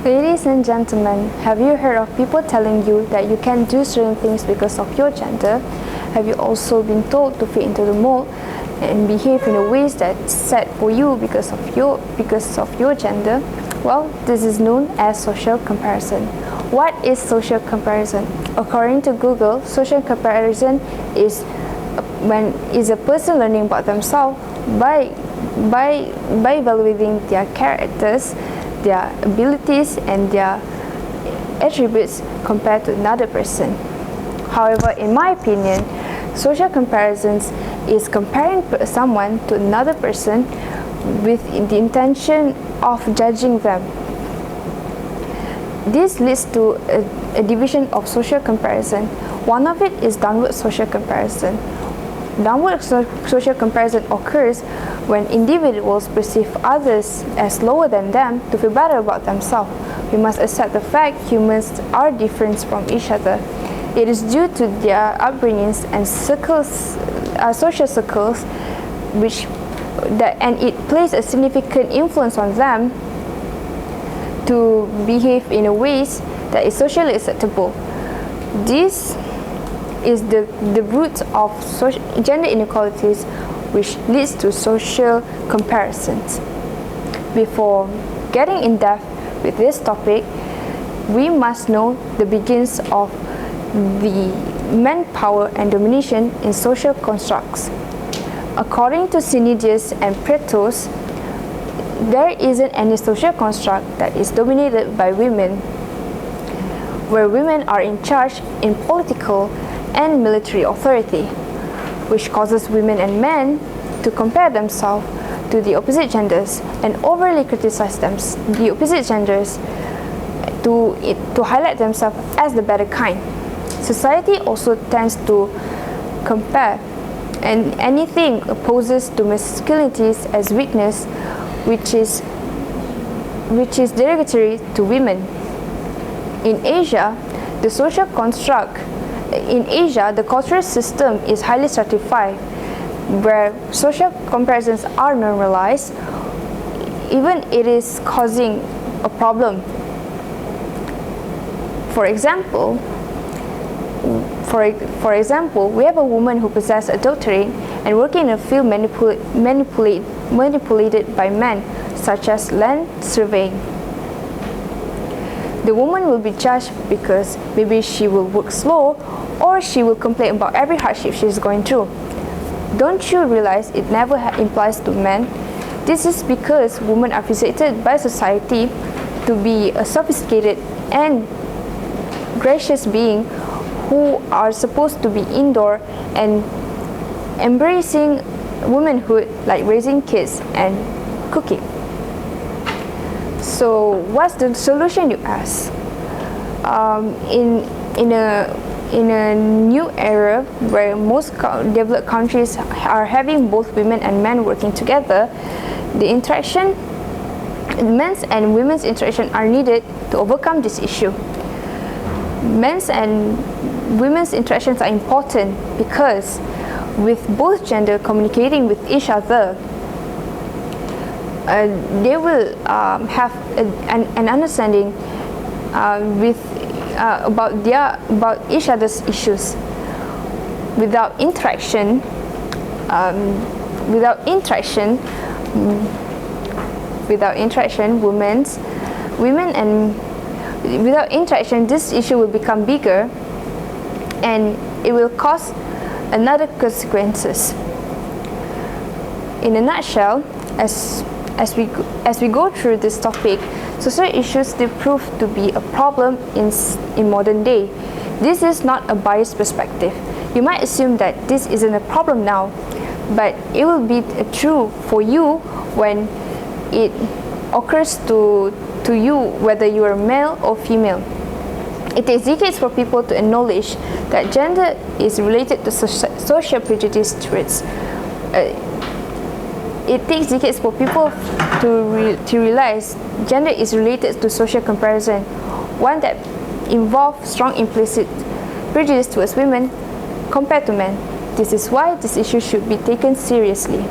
Ladies and gentlemen, have you heard of people telling you that you can't do certain things because of your gender? Have you also been told to fit into the mold and behave in a ways that's set for you because of your gender? Well, this is known as social comparison. What is social comparison? According to Google, social comparison is a person learning about themselves by evaluating their characters, their abilities and their attributes compared to another person. However, in my opinion, social comparisons is comparing someone to another person with the intention of judging them. This leads to a division of social comparison. One of it is downward social comparison. Downward social comparison occurs when individuals perceive others as lower than them to feel better about themselves. We must accept the fact humans are different from each other. It is due to their upbringings and social circles, and it plays a significant influence on them to behave in a ways that is socially acceptable. This is the root of gender inequalities, which leads to social comparisons. Before getting in depth with this topic, we must know the beginnings of the manpower and domination in social constructs. According to Cynegius and Praetos, there isn't any social construct that is dominated by women, where women are in charge in political and military authority, which causes women and men to compare themselves to the opposite genders and overly criticize the opposite genders to highlight themselves as the better kind. Society also tends to compare, and anything opposes to masculinities as weakness, which is derogatory to women. In Asia, the cultural system is highly stratified, where social comparisons are normalized, even it is causing a problem. For example, we have a woman who possesses a doctorate and working in a field manipulated by men, such as land surveying. The woman will be judged because maybe she will work slow or she will complain about every hardship she is going through. Don't you realize it never implies to men? This is because women are fixated by society to be a sophisticated and gracious being who are supposed to be indoor and embracing womanhood like raising kids and cooking. So what's the solution, you ask? In a new era where most developed countries are having both women and men working together, men's and women's interaction are needed to overcome this issue. Men's and women's interactions are important because with both gender communicating with each other, they will have an understanding about each other's issues. Without interaction, this issue will become bigger, and it will cause another consequences. In a nutshell, as we go through this topic, social issues still prove to be a problem in modern day. This is not a biased perspective. You might assume that this isn't a problem now, but it will be true for you when it occurs to you, whether you are male or female. It takes decades for people to acknowledge that gender is related to social prejudice traits. It takes decades for people to realize gender is related to social comparison, one that involves strong implicit prejudice towards women compared to men. This is why this issue should be taken seriously.